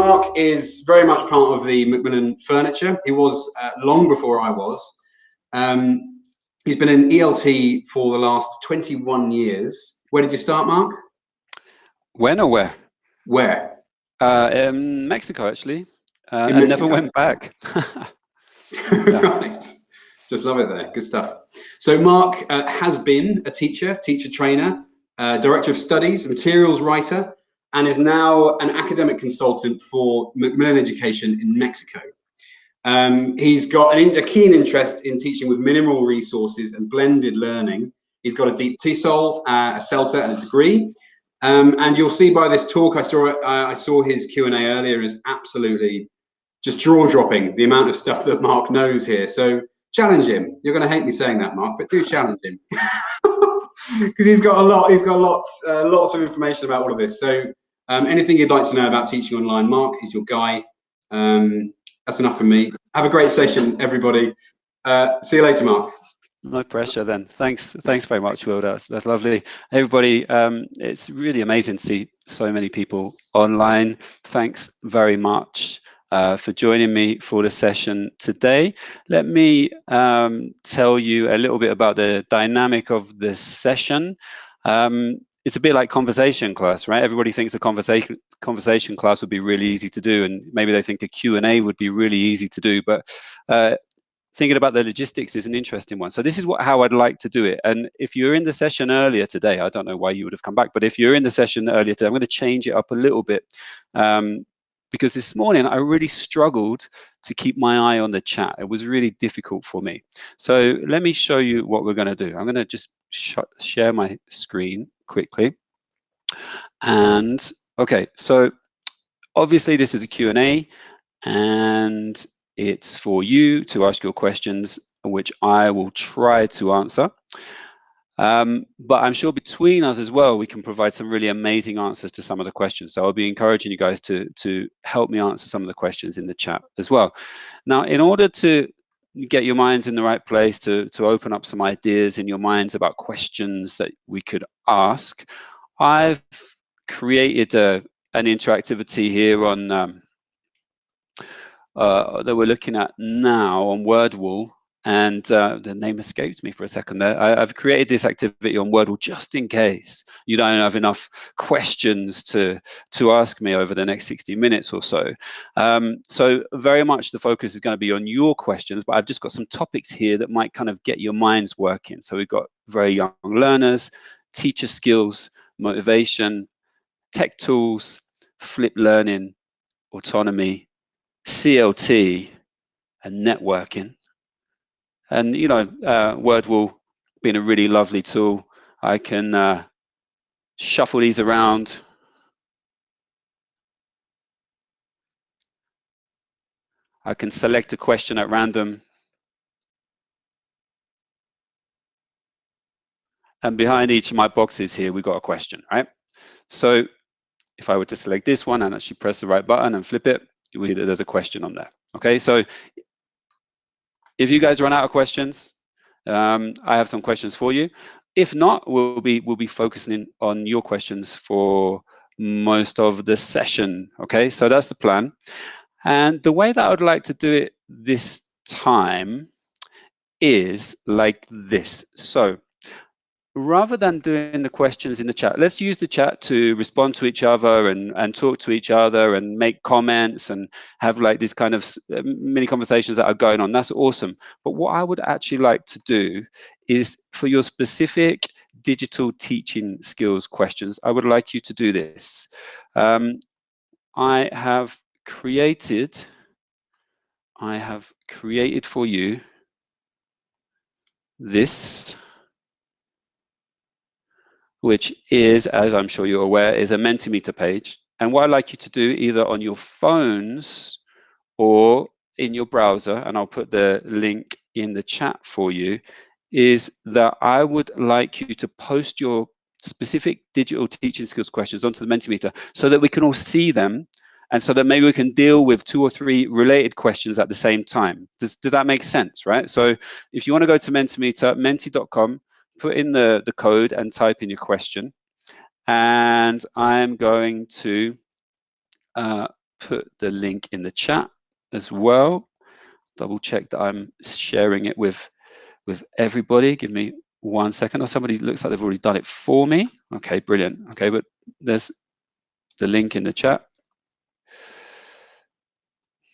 Mark is very much part of the Macmillan furniture. He was long before I was. He's been in ELT for the last 21 years. Where did you start, Mark? When or where? Where? In Mexico, actually. And never went back. Right. Just love it there. Good stuff. So Mark has been a teacher trainer, director of studies, materials writer, and is now an academic consultant for Macmillan Education in Mexico. He's got a keen interest in teaching with minimal resources and blended learning. He's got a deep TESOL, a CELTA, and a degree. And you'll see by this talk, I saw his Q&A earlier, is absolutely just jaw-dropping, the amount of stuff that Mark knows here. So challenge him. You're going to hate me saying that, Mark, but do challenge him. Because he's got lots of information about all of this. So anything you'd like to know about teaching online, Mark is your guy. That's enough from me. Have a great session, everybody. See you later, Mark. No pressure then. Thanks very much, Will. That's lovely. Everybody, it's really amazing to see so many people online. Thanks very much for joining me for the session today. Let me tell you a little bit about the dynamic of this session. It's a bit like conversation class, right? Everybody thinks a conversation class would be really easy to do, and maybe they think a Q&A would be really easy to do, but thinking about the logistics is an interesting one. So this is how I'd like to do it. And if you're in the session earlier today, I don't know why you would have come back, but if you're in the session earlier today, I'm going to change it up a little bit. Because this morning I really struggled to keep my eye on the chat. It was really difficult for me. So let me show you what we're going to do. I'm going to just share my screen quickly. And okay, so obviously this is a Q&A, and it's for you to ask your questions, which I will try to answer. But I'm sure between us as well, we can provide some really amazing answers to some of the questions. So I'll be encouraging you guys to help me answer some of the questions in the chat as well. Now, in order to get your minds in the right place, to open up some ideas in your minds about questions that we could ask, I've created an interactivity here on that we're looking at now on WordWall, and the name escaped me for a second there. I've created this activity on WordWall just in case you don't have enough questions to ask me over the next 60 minutes or so. So very much the focus is going to be on your questions, but I've just got some topics here that might kind of get your minds working. So we've got very young learners, teacher skills, motivation, tech tools, flipped learning, autonomy, CLT, and networking. And you know, WordWall being a really lovely tool, I can shuffle these around. I can select a question at random. And behind each of my boxes here, we've got a question, right? So if I were to select this one and actually press the right button and flip it, you will see that there's a question on there. Okay, so if you guys run out of questions, I have some questions for you. If not, we'll be focusing on your questions for most of the session. Okay, so that's the plan. And the way that I would like to do it this time is like this. So rather than doing the questions in the chat, let's use the chat to respond to each other and talk to each other and make comments and have like these kind of mini conversations that are going on. That's awesome. But what I would actually like to do is for your specific digital teaching skills questions, I would like you to do this. I have created for you this, which is, as I'm sure you're aware, is a Mentimeter page. And what I'd like you to do either on your phones or in your browser, and I'll put the link in the chat for you, is that I would like you to post your specific digital teaching skills questions onto the Mentimeter so that we can all see them, and so that maybe we can deal with 2 or 3 related questions at the same time. Does that make sense, right? So if you want to go to Mentimeter, menti.com, put in the code and type in your question. And I'm going to put the link in the chat as well. Double check that I'm sharing it with everybody. Give me 1 second. Or somebody looks like they've already done it for me. Okay, brilliant. Okay, but there's the link in the chat.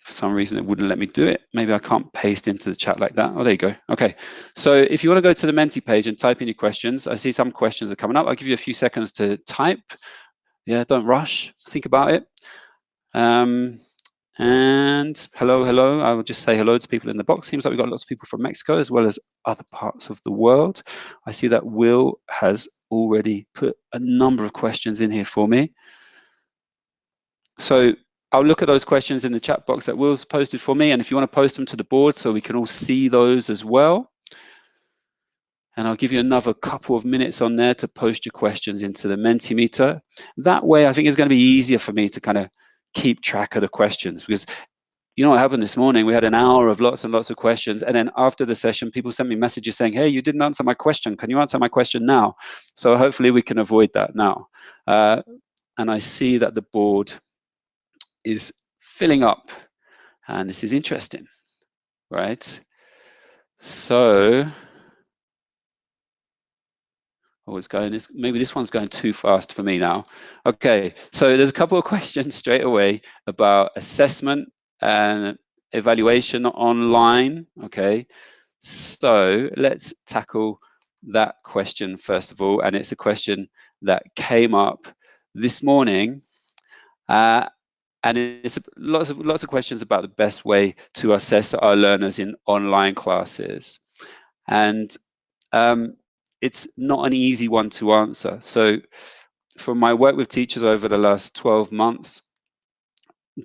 For some reason, it wouldn't let me do it. Maybe I can't paste into the chat like that. Oh, there you go. Okay, so if you want to go to the Menti page and type in your questions, I see some questions are coming up. I'll give you a few seconds to type. Yeah, don't rush. Think about it. And hello. I will just say hello to people in the box. Seems like we've got lots of people from Mexico as well as other parts of the world. I see that Will has already put a number of questions in here for me. So I'll look at those questions in the chat box that Will's posted for me. And if you want to post them to the board so we can all see those as well. And I'll give you another couple of minutes on there to post your questions into the Mentimeter. That way, I think it's going to be easier for me to kind of keep track of the questions, because you know what happened this morning? We had an hour of lots and lots of questions. And then after the session, people sent me messages saying, hey, you didn't answer my question. Can you answer my question now? So hopefully we can avoid that now. And I see that the board is filling up. And this is interesting, right? So, maybe this one's going too fast for me now. Okay, so there's a couple of questions straight away about assessment and evaluation online. Okay, so let's tackle that question first of all, and it's a question that came up this morning, and it's lots of questions about the best way to assess our learners in online classes, and it's not an easy one to answer. So from my work with teachers over the last 12 months,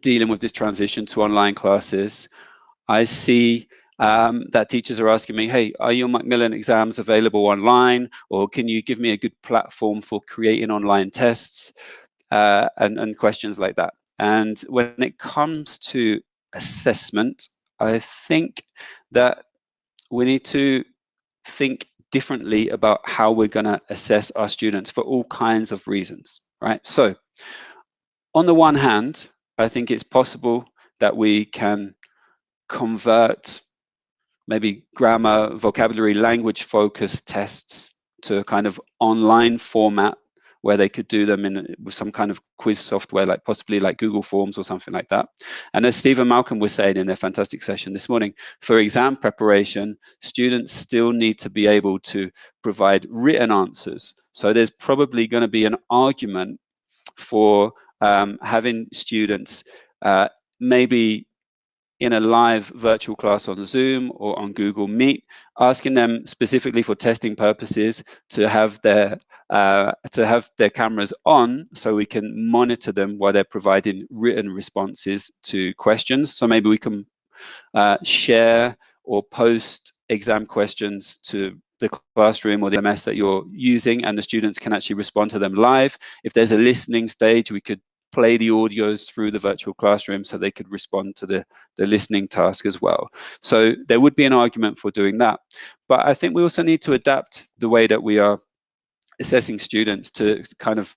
dealing with this transition to online classes, I see that teachers are asking me, hey, are your Macmillan exams available online? Or can you give me a good platform for creating online tests? And questions like that. And when it comes to assessment, I think that we need to think differently about how we're going to assess our students for all kinds of reasons, right? So on the one hand, I think it's possible that we can convert maybe grammar, vocabulary, language focused tests to a kind of online format where they could do them with some kind of quiz software, like possibly like Google Forms or something like that. And as Steve and Malcolm were saying in their fantastic session this morning, for exam preparation, students still need to be able to provide written answers. So there's probably going to be an argument for having students maybe in a live virtual class on Zoom or on Google Meet, asking them specifically for testing purposes to have their cameras on so we can monitor them while they're providing written responses to questions. So maybe we can share or post exam questions to the classroom or the MS that you're using, and the students can actually respond to them live. If there's a listening stage, we could play the audios through the virtual classroom so they could respond to the listening task as well. So there would be an argument for doing that. But I think we also need to adapt the way that we are assessing students to kind of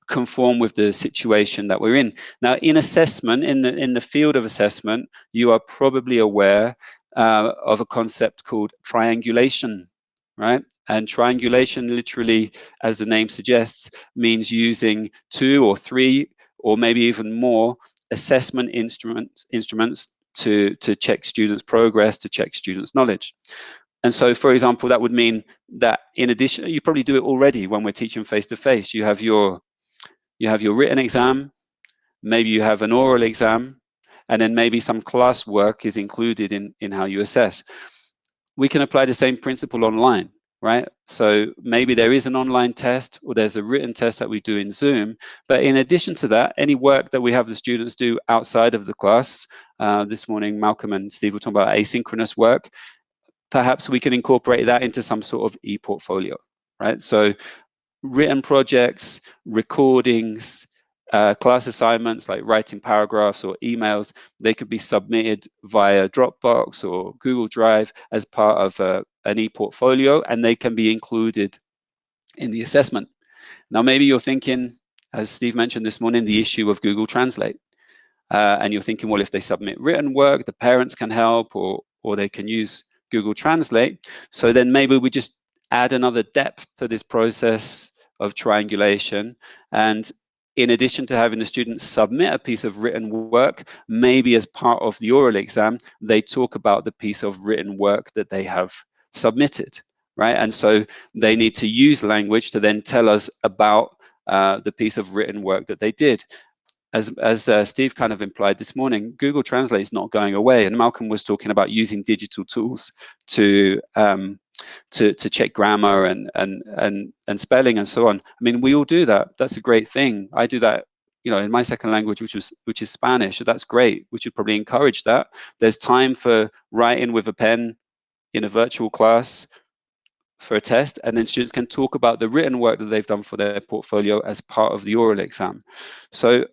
conform with the situation that we're in. Now, in assessment, in the field of assessment, you are probably aware of a concept called triangulation, right? And triangulation literally, as the name suggests, means using 2 or 3 or maybe even more assessment instruments to check students' progress, to check students' knowledge. And so, for example, that would mean that in addition, you probably do it already when we're teaching face-to-face. You have your written exam, maybe you have an oral exam, and then maybe some classwork is included in how you assess. We can apply the same principle online, right? So maybe there is an online test or there's a written test that we do in Zoom. But in addition to that, any work that we have the students do outside of the class, this morning, Malcolm and Steve were talking about asynchronous work. Perhaps we can incorporate that into some sort of e-portfolio, right? So written projects, recordings, class assignments like writing paragraphs or emails, they could be submitted via Dropbox or Google Drive as part of an e-portfolio, and they can be included in the assessment. Now, maybe you're thinking, as Steve mentioned this morning, the issue of Google Translate. and you're thinking, well, if they submit written work, the parents can help, or they can use Google Translate. So then maybe we just add another depth to this process of triangulation. And in addition to having the students submit a piece of written work, maybe as part of the oral exam, they talk about the piece of written work that they have submitted, right? And so they need to use language to then tell us about the piece of written work that they did. As Steve kind of implied this morning, Google Translate is not going away, and Malcolm was talking about using digital tools to check grammar and spelling and so on. I mean, we all do that. That's a great thing. I do that, you know, in my second language, which is Spanish. So that's great. We should probably encourage that. There's time for writing with a pen in a virtual class for a test, and then students can talk about the written work that they've done for their portfolio as part of the oral exam. So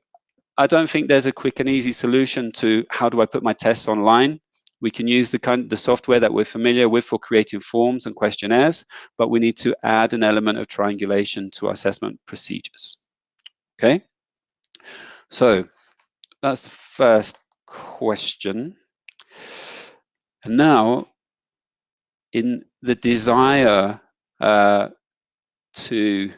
I don't think there's a quick and easy solution to how do I put my tests online. We can use the software that we're familiar with for creating forms and questionnaires, but we need to add an element of triangulation to our assessment procedures. Okay, so that's the first question. And now, in the desire to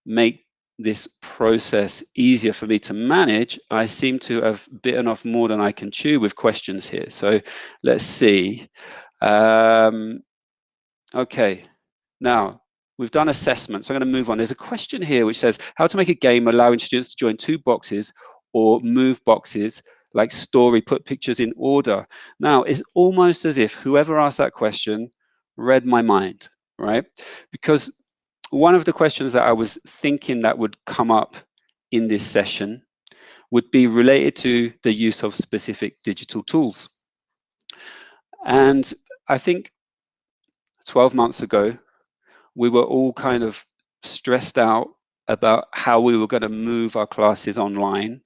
make this process easier for me to manage, I seem to have bitten off more than I can chew with questions here. So let's see. Okay, now we've done assessment, so I'm going to move on. There's a question here which says how to make a game allowing students to join two boxes or move boxes, like story, put pictures in order. Now, it's almost as if whoever asked that question read my mind, right? Because one of the questions that I was thinking that would come up in this session would be related to the use of specific digital tools. And I think 12 months ago, we were all kind of stressed out about how we were going to move our classes online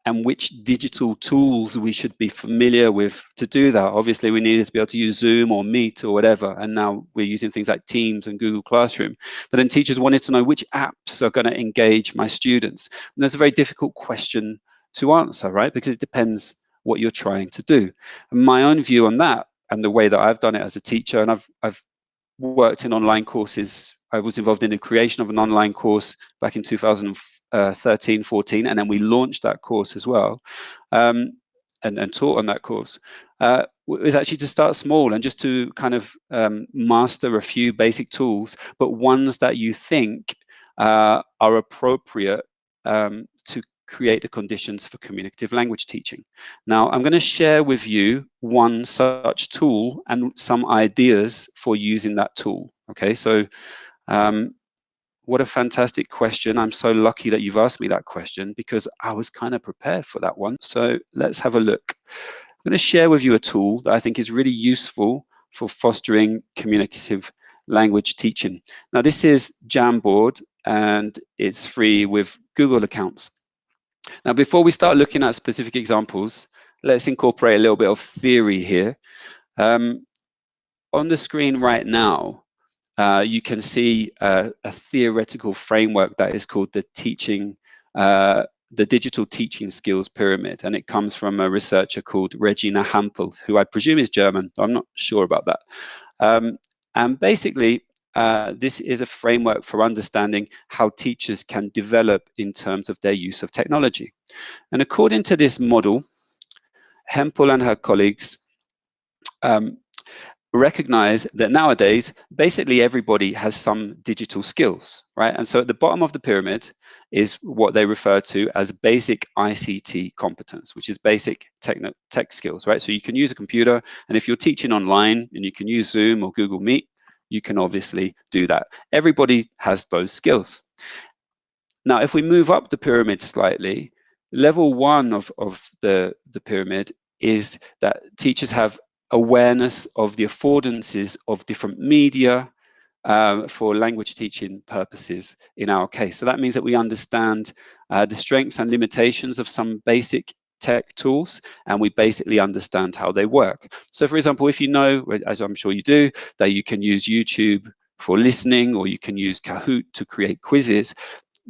and which digital tools we should be familiar with to do that. Obviously, we needed to be able to use Zoom or Meet or whatever, and now we're using things like Teams and Google Classroom. But then teachers wanted to know which apps are going to engage my students. And that's a very difficult question to answer, right? Because it depends what you're trying to do. And my own view on that, and the way that I've done it as a teacher, and I've worked in online courses. I was involved in the creation of an online course back in 2013, 14, and then we launched that course as well, and taught on that course. Was actually to start small and just to kind of master a few basic tools, but ones that you think are appropriate to create the conditions for communicative language teaching. Now, I'm going to share with you one such tool and some ideas for using that tool. Okay, so what a fantastic question. I'm so lucky that you've asked me that question because I was kind of prepared for that one. So let's have a look. I'm going to share with you a tool that I think is really useful for fostering communicative language teaching. Now, this is Jamboard, and it's free with Google accounts. Now, before we start looking at specific examples, let's incorporate a little bit of theory here. On the screen right now, you can see a theoretical framework that is called the Digital Teaching Skills Pyramid, and it comes from a researcher called Regina Hampel, who I presume is German. I'm not sure about that. And basically, this is a framework for understanding how teachers can develop in terms of their use of technology. And according to this model, Hempel and her colleagues recognize that nowadays, basically everybody has some digital skills, right? And so at the bottom of the pyramid is what they refer to as basic ICT competence, which is basic tech skills, right? So you can use a computer, and if you're teaching online and you can use Zoom or Google Meet, you can obviously do that. Everybody has those skills. Now, if we move up the pyramid slightly, level one of the pyramid is that teachers have awareness of the affordances of different media for language teaching purposes in our case. So that means that we understand the strengths and limitations of some basic tech tools, and we basically understand how they work. So for example, if you know, as I'm sure you do, that you can use YouTube for listening, or you can use Kahoot to create quizzes,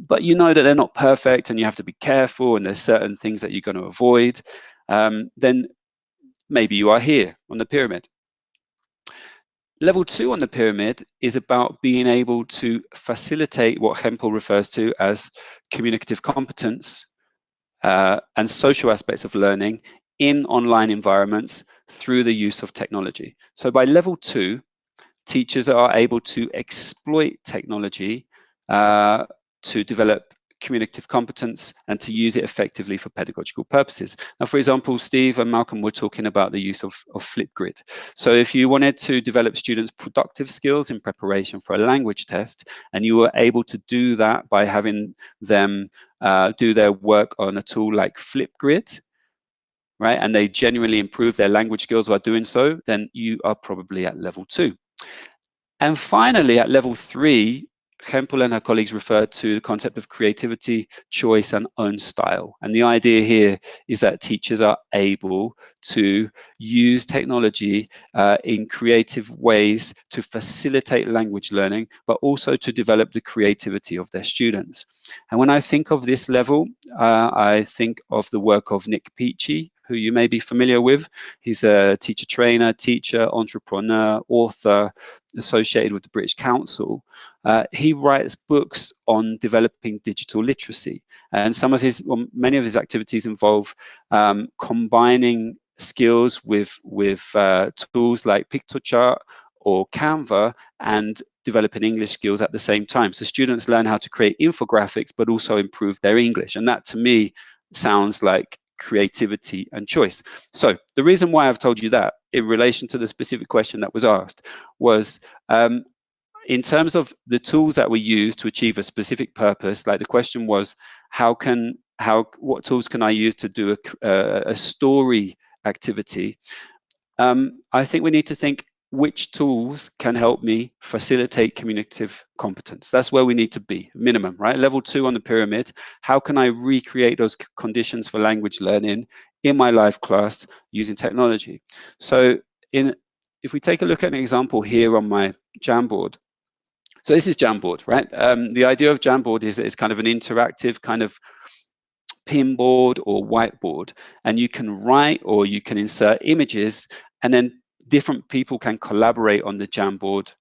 but you know that they're not perfect and you have to be careful and there's certain things that you're going to avoid, then maybe you are here on the pyramid. Level 2 on the pyramid is about being able to facilitate what Hempel refers to as communicative competence and social aspects of learning in online environments through the use of technology. So by level 2, teachers are able to exploit technology to develop communicative competence and to use it effectively for pedagogical purposes. Now, for example, Steve and Malcolm were talking about the use of Flipgrid. So if you wanted to develop students' productive skills in preparation for a language test, and you were able to do that by having them do their work on a tool like Flipgrid, right, and they genuinely improve their language skills while doing so, then you are probably at level 2. And finally, at level 3, Hempel and her colleagues referred to the concept of creativity, choice, and own style. And the idea here is that teachers are able to use technology in creative ways to facilitate language learning, but also to develop the creativity of their students. And when I think of this level, I think of the work of Nick Peachy, who you may be familiar with. He's a teacher trainer, teacher, entrepreneur, author, associated with the British Council. He writes books on developing digital literacy, and many of his activities involve combining skills with tools like Pictochart or Canva and developing English skills at the same time. So students learn how to create infographics, but also improve their English. And that, to me, sounds like creativity and choice. So the reason why I've told you that in relation to the specific question that was asked was in terms of the tools that we use to achieve a specific purpose. Like the question was, what tools can I use to do a story activity? I think we need to think, which tools can help me facilitate communicative competence? That's where we need to be, minimum, right? Level 2 on the pyramid. How can I recreate those conditions for language learning in my live class using technology? So if we take a look at an example here on my Jamboard. So this is Jamboard, right? The idea of Jamboard is it's kind of an interactive kind of pinboard or whiteboard, and you can write or you can insert images, and then different people can collaborate on the Jamboard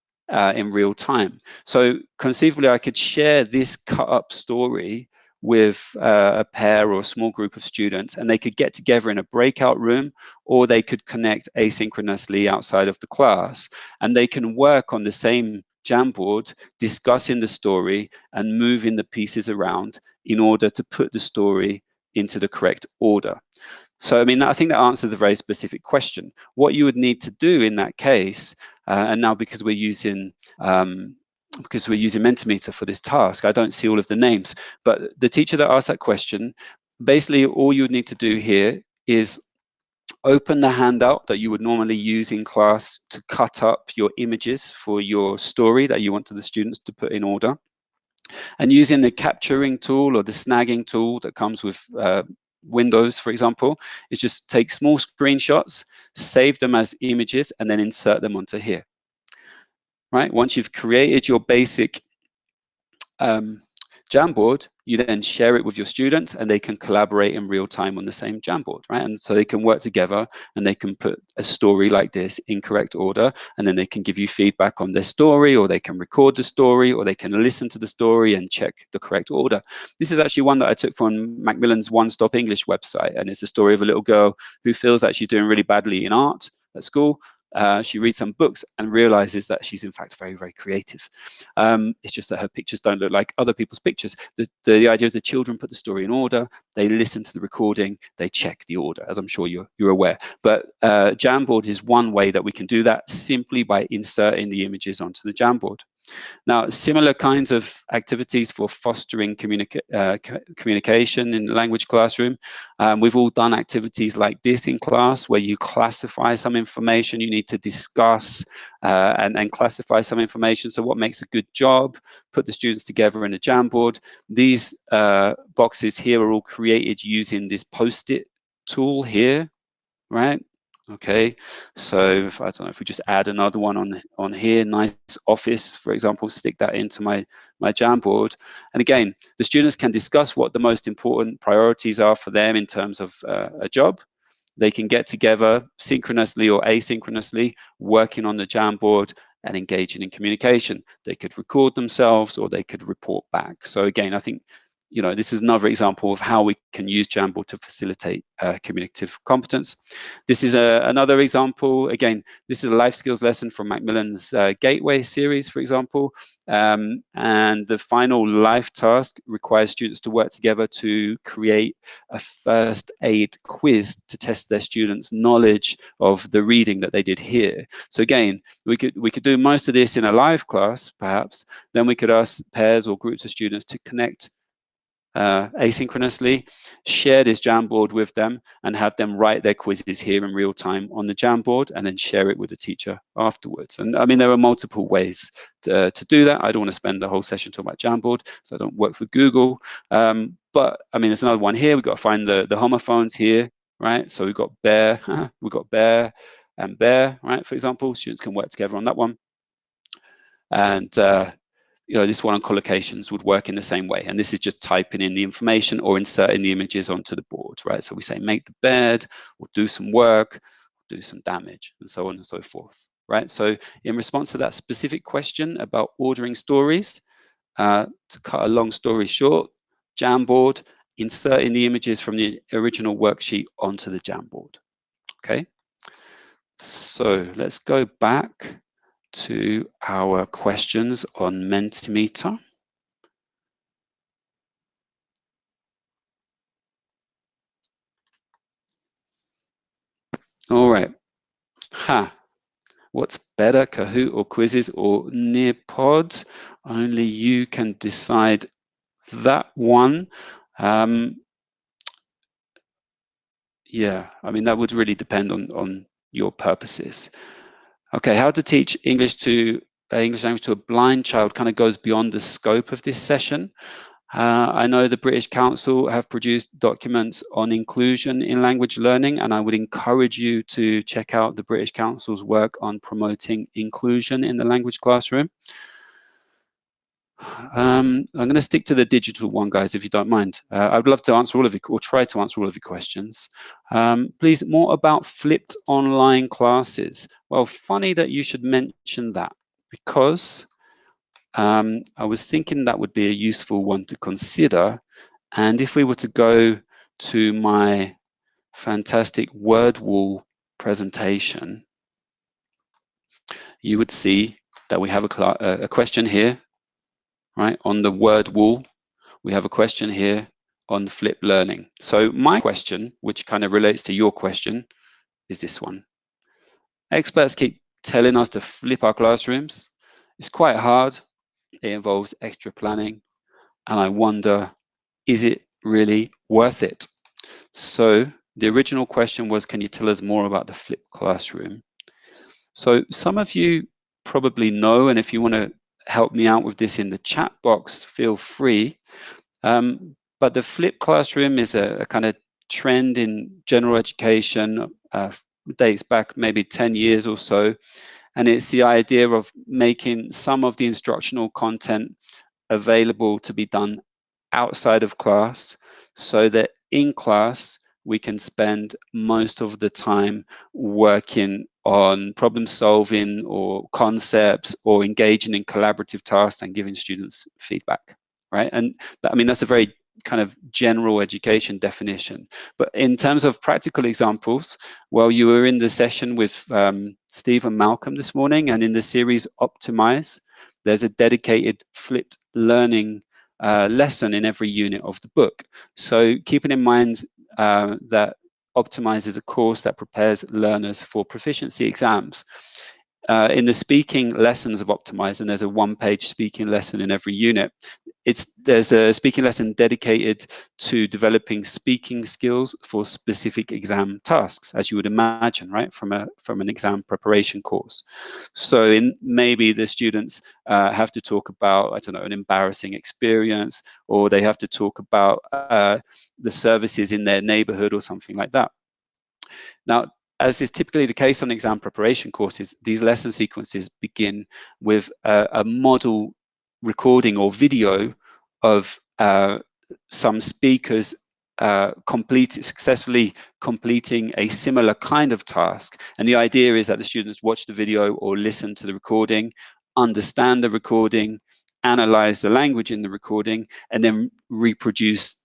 in real time. So conceivably, I could share this cut up story with a pair or a small group of students, and they could get together in a breakout room, or they could connect asynchronously outside of the class, and they can work on the same Jamboard, discussing the story and moving the pieces around in order to put the story into the correct order. So, I mean, I think that answers a very specific question. What you would need to do in that case, and now because we're using Mentimeter for this task, I don't see all of the names, but the teacher that asked that question, basically all you would need to do here is open the handout that you would normally use in class to cut up your images for your story that you want the students to put in order. And using the capturing tool or the snagging tool that comes with Windows, for example, is just take small screenshots, save them as images, and then insert them onto here. Right? Once you've created your basic Jamboard, you then share it with your students, and they can collaborate in real time on the same Jamboard, right? And so they can work together, and they can put a story like this in correct order, and then they can give you feedback on their story, or they can record the story, or they can listen to the story and check the correct order. This is actually one that I took from Macmillan's One Stop English website, and it's a story of a little girl who feels that she's doing really badly in art at school. She reads some books and realizes that she's in fact very, very creative. It's just that her pictures don't look like other people's pictures. The idea is the children put the story in order, they listen to the recording, they check the order, as I'm sure you're aware. But Jamboard is one way that we can do that, simply by inserting the images onto the Jamboard. Now, similar kinds of activities for fostering communication in the language classroom. We've all done activities like this in class, where you classify some information you need to discuss and classify some information. So what makes a good job? Put the students together in a Jamboard. These boxes here are all created using this Post-it tool here, right? Okay, so if, I don't know, if we just add another one on here, nice office, for example, stick that into my Jamboard. And again, the students can discuss what the most important priorities are for them in terms of a job. They can get together synchronously or asynchronously, working on the Jamboard and engaging in communication. They could record themselves or they could report back. So again, I think, you know, this is another example of how we can use Jamboard to facilitate communicative competence. This is another example. Again, this is a life skills lesson from Macmillan's Gateway series, for example. And the final life task requires students to work together to create a first aid quiz to test their students' knowledge of the reading that they did here. So again, we could do most of this in a live class, perhaps. Then we could ask pairs or groups of students to connect asynchronously, share this Jamboard with them and have them write their quizzes here in real time on the Jamboard and then share it with the teacher afterwards. And I mean, there are multiple ways to do that. I don't want to spend the whole session talking about Jamboard, so I don't work for Google. But I mean, there's another one here. We've got to find the homophones here, right? So we've got bear, we've got bear and bear, right? For example, students can work together on that one. And you know, this one on collocations would work in the same way. And this is just typing in the information or inserting the images onto the board, right? So we say, make the bed, or do some work, do some damage, and so on and so forth, right? So in response to that specific question about ordering stories, to cut a long story short, Jamboard, inserting the images from the original worksheet onto the Jamboard, okay? So let's go back to our questions on Mentimeter. All right. What's better, Kahoot or quizzes or Nearpod? Only you can decide that one. Yeah, I mean, that would really depend on your purposes. Okay, how to teach English language to a blind child kind of goes beyond the scope of this session. I know the British Council have produced documents on inclusion in language learning, and I would encourage you to check out the British Council's work on promoting inclusion in the language classroom. I'm going to stick to the digital one, guys, if you don't mind. I would love to answer all of you, or try to answer all of your questions. Please, more about flipped online classes. Well, funny that you should mention that, because I was thinking that would be a useful one to consider. And if we were to go to my fantastic word wall presentation, you would see that we have a question here, right? On the word wall, we have a question here on flipped learning. So my question, which kind of relates to your question, is this one. Experts keep telling us to flip our classrooms. It's quite hard. It involves extra planning. And I wonder, is it really worth it? So the original question was, can you tell us more about the flipped classroom? So some of you probably know, and if you want to help me out with this in the chat box, feel free. But the flipped classroom is a kind of trend in general education, dates back maybe 10 years or so. And it's the idea of making some of the instructional content available to be done outside of class, so that in class we can spend most of the time working on problem solving or concepts or engaging in collaborative tasks and giving students feedback, right? And I mean, that's a very kind of general education definition. But in terms of practical examples, well, you were in the session with Steve and Malcolm this morning, and in the series Optimize, there's a dedicated flipped learning lesson in every unit of the book. So keeping in mind that Optimize is a course that prepares learners for proficiency exams. In the speaking lessons of Optimize, and there's a one-page speaking lesson in every unit, there's a speaking lesson dedicated to developing speaking skills for specific exam tasks, as you would imagine, right, from an exam preparation course. So maybe the students have to talk about, I don't know, an embarrassing experience, or they have to talk about the services in their neighborhood or something like that. Now, as is typically the case on exam preparation courses, these lesson sequences begin with a model recording or video of some speakers successfully completing a similar kind of task. And the idea is that the students watch the video or listen to the recording, understand the recording, analyze the language in the recording, and then reproduce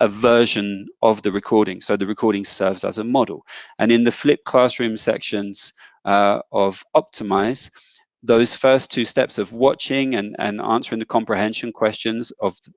a version of the recording. So the recording serves as a model. And in the flipped classroom sections of Optimize, those first two steps of watching and answering the comprehension questions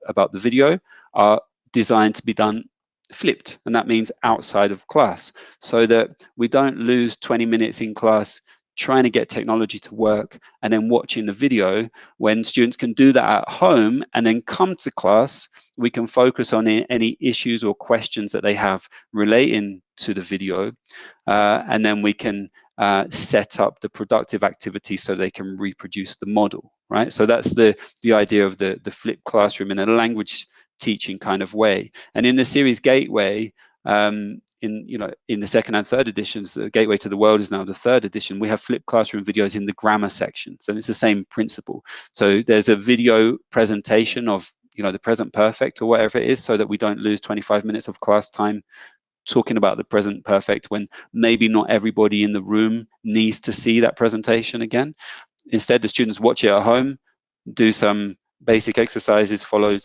about the video are designed to be done flipped, and that means outside of class, so that we don't lose 20 minutes in class trying to get technology to work and then watching the video, when students can do that at home and then come to class. We can focus on any issues or questions that they have relating to the video, and then we can set up the productive activity so they can reproduce the model, right? So that's the idea of the flipped classroom in a language teaching kind of way. And in the series Gateway, in the second and third editions, the Gateway to the World is now the third edition, we have flipped classroom videos in the grammar section. So it's the same principle. So there's a video presentation of the present perfect or whatever it is, so that we don't lose 25 minutes of class time talking about the present perfect when maybe not everybody in the room needs to see that presentation again. Instead, the students watch it at home, do some basic exercises following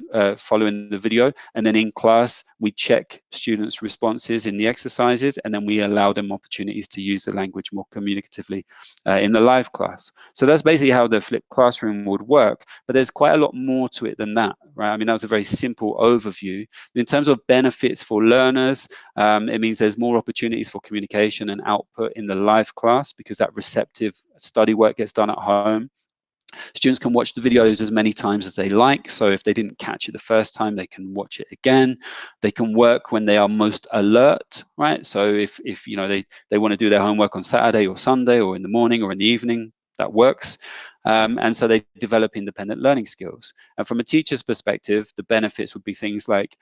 the video, and then in class we check students' responses in the exercises, and then we allow them opportunities to use the language more communicatively in the live class. So that's basically how the flipped classroom would work, but there's quite a lot more to it than that, right? I mean, that was a very simple overview. In terms of benefits for learners, it means there's more opportunities for communication and output in the live class, because that receptive study work gets done at home. Students can watch the videos as many times as they like. So if they didn't catch it the first time, they can watch it again. They can work when they are most alert, right? So if they want to do their homework on Saturday or Sunday or in the morning or in the evening, that works. And so they develop independent learning skills. And from a teacher's perspective, the benefits would be things like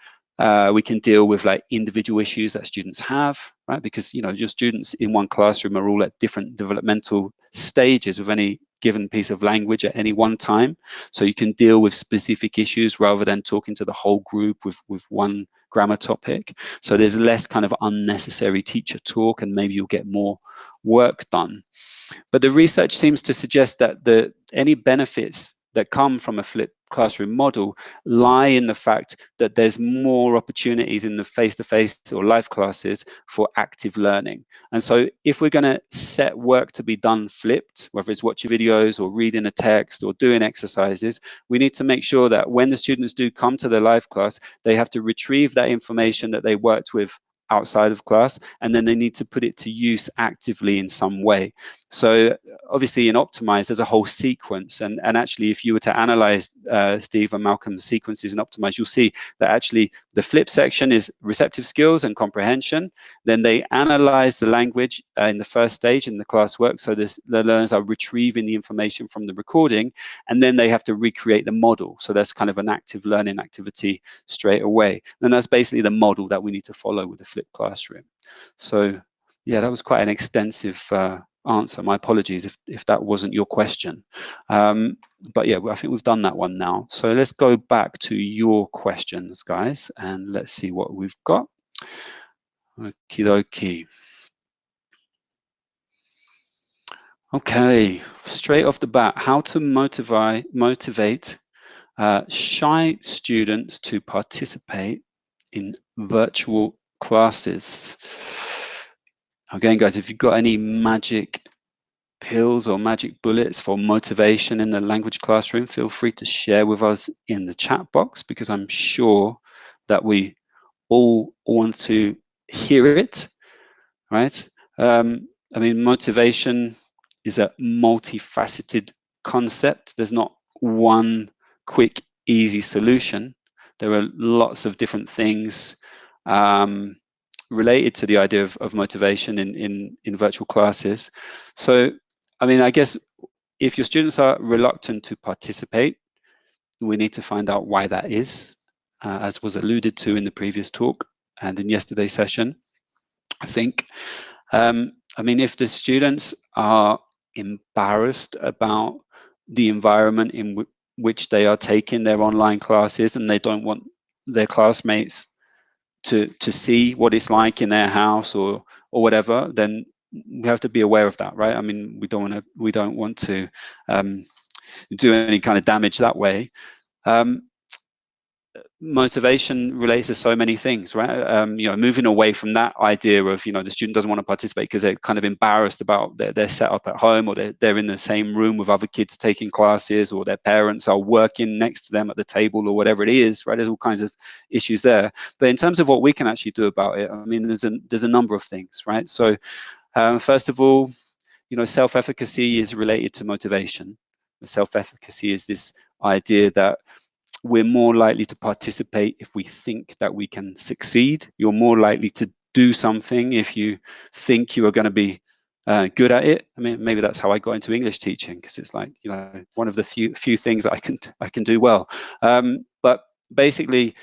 we can deal with like individual issues that students have, right? Because your students in one classroom are all at different developmental stages of any given piece of language at any one time. So you can deal with specific issues rather than talking to the whole group with one grammar topic. So there's less kind of unnecessary teacher talk, and maybe you'll get more work done. But the research seems to suggest that any benefits that come from a flipped classroom model lie in the fact that there's more opportunities in the face-to-face or live classes for active learning. And so if we're going to set work to be done flipped, whether it's watching videos or reading a text or doing exercises, we need to make sure that when the students do come to the live class, they have to retrieve that information that they worked with outside of class, and then they need to put it to use actively in some way. So obviously in Optimize, there's a whole sequence, and actually if you were to analyze Steve and Malcolm's sequences in Optimize, you'll see that actually the flip section is receptive skills and comprehension. Then they analyze the language in the first stage in the classwork, so the learners are retrieving the information from the recording, and then they have to recreate the model. So that's kind of an active learning activity straight away. And that's basically the model that we need to follow with the flipped classroom. So yeah, that was quite an extensive answer. My apologies if that wasn't your question. But yeah, I think we've done that one now. So let's go back to your questions, guys, and let's see what we've got. Okie dokie. Okay, straight off the bat, how to motivate shy students to participate in virtual classes. Again, guys, if you've got any magic pills or magic bullets for motivation in the language classroom, feel free to share with us in the chat box, because I'm sure that we all want to hear it, right? I mean, motivation is a multifaceted concept. There's not one quick, easy solution. There are lots of different things related to the idea of motivation in virtual classes. So, I mean, I guess if your students are reluctant to participate, we need to find out why that is, as was alluded to in the previous talk and in yesterday's session. I think. I mean, if the students are embarrassed about the environment in which they are taking their online classes, and they don't want their classmates to see what it's like in their house or whatever, then we have to be aware of that, right? I mean, we don't want to do any kind of damage that way. Motivation relates to so many things, right? Moving away from that idea of, the student doesn't want to participate because they're kind of embarrassed about their setup at home, or they're in the same room with other kids taking classes, or their parents are working next to them at the table, or whatever it is, right? There's all kinds of issues there. But in terms of what we can actually do about it, I mean, there's a number of things, right? So first of all, self-efficacy is related to motivation. Self-efficacy is this idea that we're more likely to participate if we think that we can succeed. You're more likely to do something if you think you are going to be good at it. I mean, maybe that's how I got into English teaching, because it's like, one of the few things that I can do well. But basically,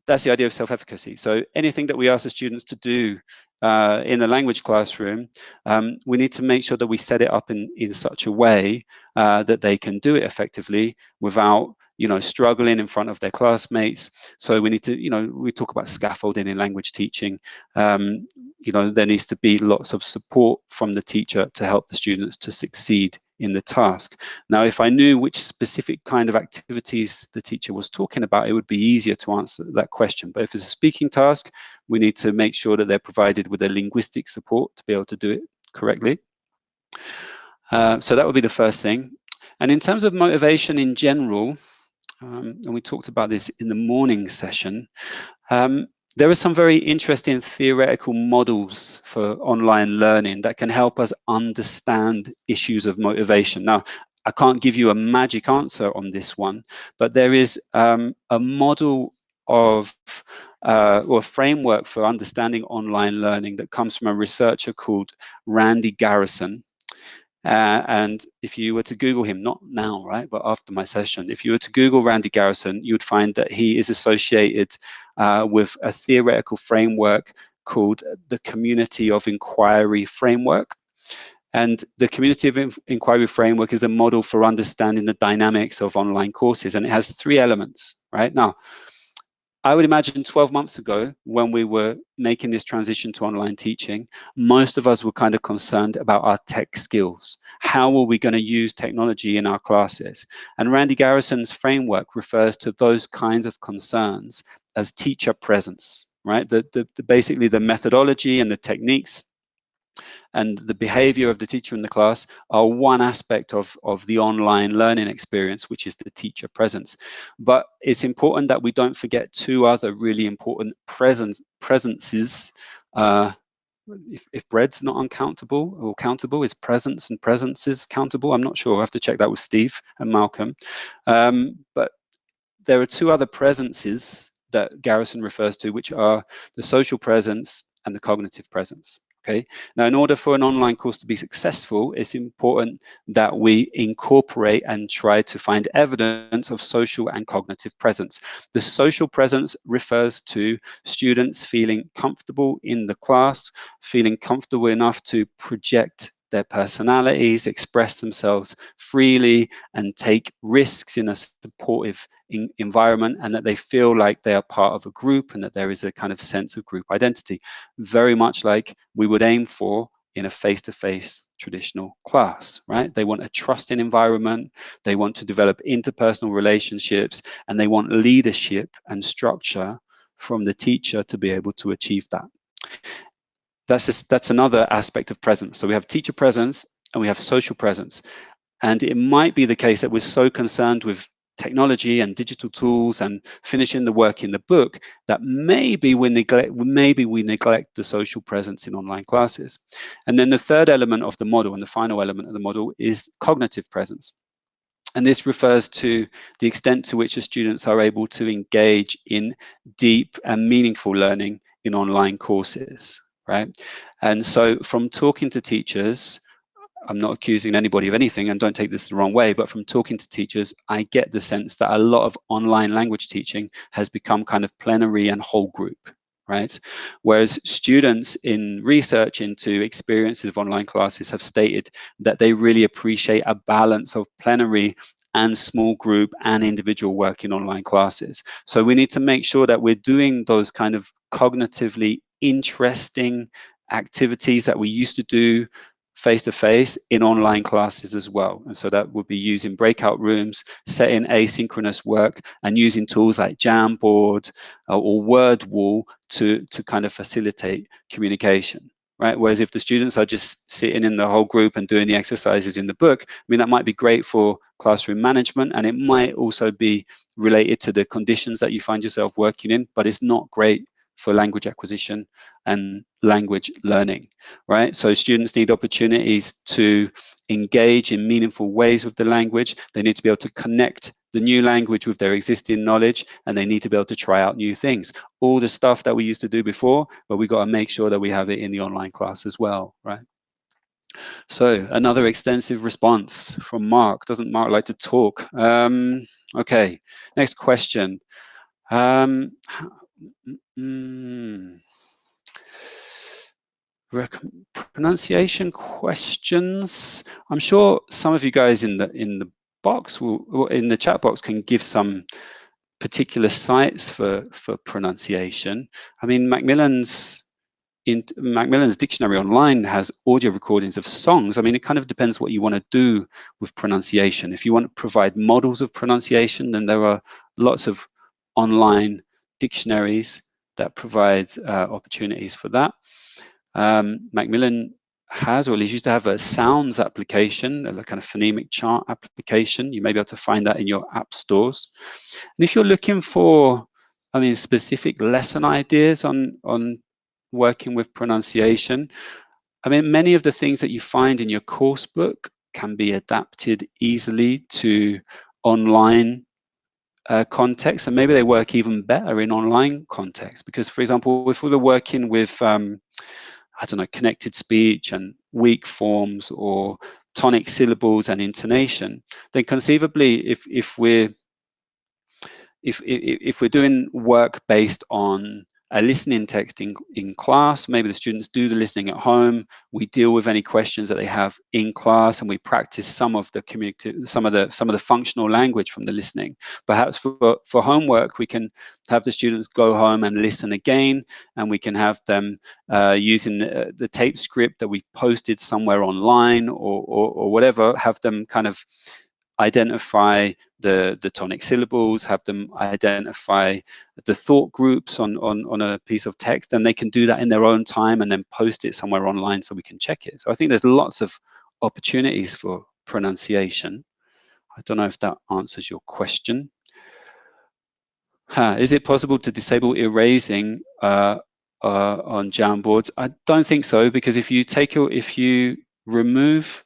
that's the idea of self-efficacy. So anything that we ask the students to do in the language classroom, we need to make sure that we set it up in such a way that they can do it effectively without struggling in front of their classmates. So we need to, we talk about scaffolding in language teaching. There needs to be lots of support from the teacher to help the students to succeed in the task. Now, if I knew which specific kind of activities the teacher was talking about, it would be easier to answer that question. But if it's a speaking task, we need to make sure that they're provided with a linguistic support to be able to do it correctly. So that would be the first thing. And in terms of motivation in general, and we talked about this in the morning session, there are some very interesting theoretical models for online learning that can help us understand issues of motivation. Now, I can't give you a magic answer on this one, but there is a model of or a framework for understanding online learning that comes from a researcher called Randy Garrison. And if you were to Google him, not now, right, but after my session, if you were to Google Randy Garrison, you'd find that he is associated with a theoretical framework called the Community of Inquiry Framework. And the Community of Inquiry Framework is a model for understanding the dynamics of online courses, and it has 3 elements, right? Now, I would imagine 12 months ago, when we were making this transition to online teaching, most of us were kind of concerned about our tech skills. How are we going to use technology in our classes? And Randy Garrison's framework refers to those kinds of concerns as teacher presence, right? Basically, the methodology and the techniques and the behavior of the teacher in the class are one aspect of the online learning experience, which is the teacher presence. But it's important that we don't forget 2 other really important presences. If bread's not uncountable or countable, is presence and presences countable? I'm not sure. I have to check that with Steve and Malcolm. But there are 2 other presences that Garrison refers to, which are the social presence and the cognitive presence. Okay. Now, in order for an online course to be successful, it's important that we incorporate and try to find evidence of social and cognitive presence. The social presence refers to students feeling comfortable in the class, feeling comfortable enough to project their personalities, express themselves freely, and take risks in a supportive environment, and that they feel like they are part of a group and that there is a kind of sense of group identity, very much like we would aim for in a face-to-face traditional class, right? They want a trusting environment, they want to develop interpersonal relationships, and they want leadership and structure from the teacher to be able to achieve that. That's another aspect of presence. So we have teacher presence and we have social presence. And it might be the case that we're so concerned with technology and digital tools and finishing the work in the book that maybe we neglect the social presence in online classes. And then the third element of the model, and the final element of the model, is cognitive presence. And this refers to the extent to which the students are able to engage in deep and meaningful learning in online courses, right? And so from talking to teachers, I'm not accusing anybody of anything, and don't take this the wrong way, but from talking to teachers, I get the sense that a lot of online language teaching has become kind of plenary and whole group, right? Whereas students in research into experiences of online classes have stated that they really appreciate a balance of plenary and small group and individual work in online classes. So we need to make sure that we're doing those kind of cognitively interesting activities that we used to do face-to-face in online classes as well. And so that would be using breakout rooms, setting asynchronous work, and using tools like Jamboard or WordWall to kind of facilitate communication, right? Whereas if the students are just sitting in the whole group and doing the exercises in the book, I mean, that might be great for classroom management, and it might also be related to the conditions that you find yourself working in, but it's not great for language acquisition and language learning, right? So students need opportunities to engage in meaningful ways with the language. They need to be able to connect the new language with their existing knowledge, and they need to be able to try out new things. All the stuff that we used to do before, but we got to make sure that we have it in the online class as well, right? So another extensive response from Mark. Doesn't Mark like to talk? Okay, next question. Pronunciation questions. I'm sure some of you guys in the box will, in the chat box, can give some particular sites for pronunciation. I mean, Macmillan's dictionary online has audio recordings of songs. I mean, it kind of depends what you want to do with pronunciation. If you want to provide models of pronunciation, then there are lots of online dictionaries that provide opportunities for that. Macmillan has, or at least used to have, a sounds application, a kind of phonemic chart application. You may be able to find that in your app stores. And if you're looking for, I mean, specific lesson ideas on working with pronunciation, I mean, many of the things that you find in your course book can be adapted easily to online context, and maybe they work even better in online context. Because, for example, if we were working with I don't know, connected speech and weak forms or tonic syllables and intonation, then conceivably, if we're doing work based on a listening text in class, maybe the students do the listening at home, we deal with any questions that they have in class, and we practice some of the communicative, some of the functional language from the listening. Perhaps for homework, we can have the students go home and listen again, and we can have them using the tape script that we've posted somewhere online or whatever, have them kind of identify the tonic syllables, have them identify the thought groups on a piece of text, and they can do that in their own time and then post it somewhere online so we can check it. So I think there's lots of opportunities for pronunciation. I don't know if that answers your question. Is it possible to disable erasing on Jamboards? I don't think so, because if you remove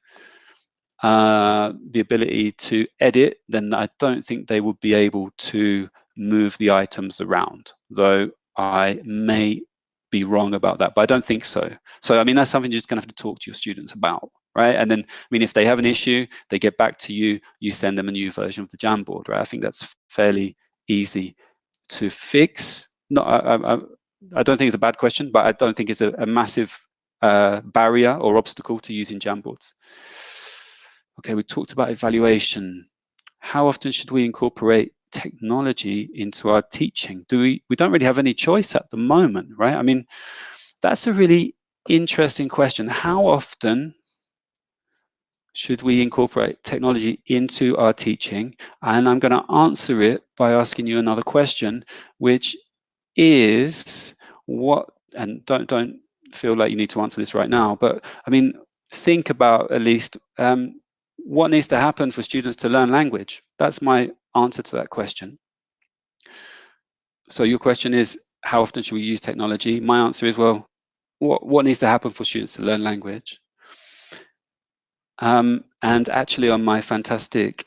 the ability to edit, then I don't think they would be able to move the items around, though I may be wrong about that, but I don't think so. So I mean, that's something you're just gonna have to talk to your students about, right? And then, I mean, if they have an issue, they get back to you, you send them a new version of the Jamboard, right? I think that's fairly easy to fix. I don't think it's a bad question, but I don't think it's a massive barrier or obstacle to using Jamboards. Okay, we talked about evaluation. How often should we incorporate technology into our teaching? We don't really have any choice at the moment, right? I mean, that's a really interesting question. How often should we incorporate technology into our teaching? And I'm going to answer it by asking you another question, which is what, and don't feel like you need to answer this right now, but I mean, think about at least what needs to happen for students to learn language. That's my answer to that question. So your question is, how often should we use technology? My answer is, well, what needs to happen for students to learn language? And actually, on my fantastic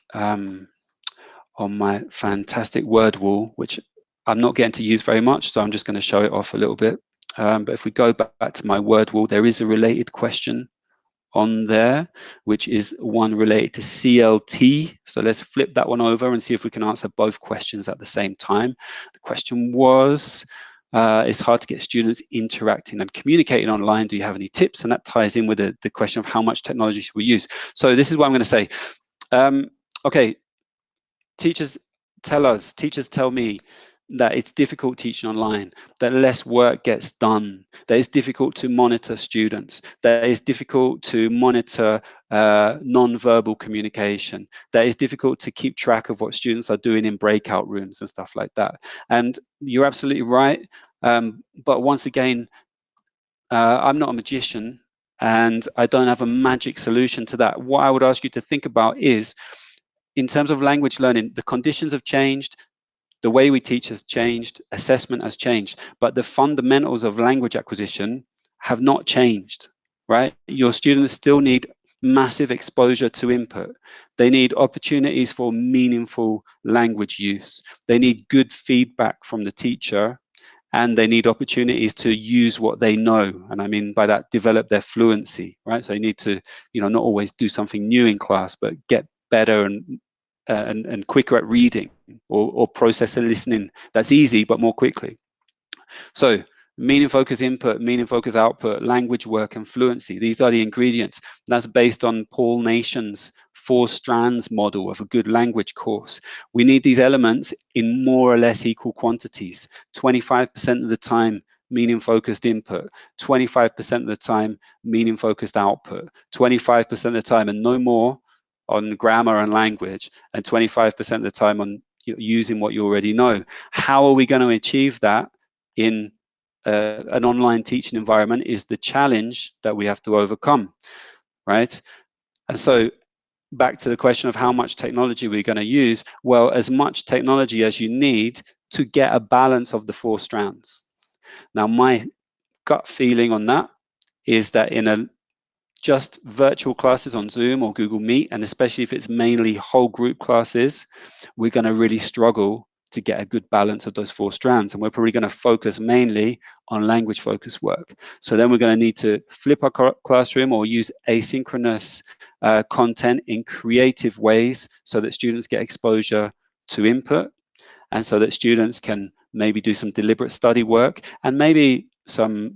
word wall, which I'm not getting to use very much, so I'm just going to show it off a little bit. But if we go back to my word wall, there is a related question on there, which is one related to CLT. So let's flip that one over and see if we can answer both questions at the same time. The question was, It's hard to get students interacting and communicating online. Do you have any tips? And that ties in with the question of how much technology should we use. So this is what I'm going to say. Okay, teachers tell me that it's difficult teaching online, that less work gets done, that it's difficult to monitor students, that it's difficult to monitor non-verbal communication, that it's difficult to keep track of what students are doing in breakout rooms and stuff like that. And you're absolutely right. But once again, I'm not a magician and I don't have a magic solution to that. What I would ask you to think about is, in terms of language learning, the conditions have changed, the way we teach has changed, assessment has changed, but the fundamentals of language acquisition have not changed, right? Your students still need massive exposure to input. They need opportunities for meaningful language use. They need good feedback from the teacher, and they need opportunities to use what they know. And I mean by that, develop their fluency, right? So you need to, not always do something new in class, but get better and quicker at reading or process and listening. That's easy, but more quickly. So meaning focus input, meaning focus output, language work, and fluency. These are the ingredients. That's based on Paul Nation's 4 strands model of a good language course. We need these elements in more or less equal quantities. 25% of the time, meaning focused input, 25% of the time, meaning focused output, 25% of the time and no more on grammar and language, and 25% of the time on using what you already know. How are we going to achieve that in an online teaching environment is the challenge that we have to overcome, right? And so back to the question of how much technology we're going to use. Well, as much technology as you need to get a balance of the 4 strands. Now, my gut feeling on that is that in just virtual classes on Zoom or Google Meet, and especially if it's mainly whole group classes, we're going to really struggle to get a good balance of those 4 strands. And we're probably going to focus mainly on language focused work. So then we're going to need to flip our classroom or use asynchronous content in creative ways so that students get exposure to input, and so that students can maybe do some deliberate study work and maybe some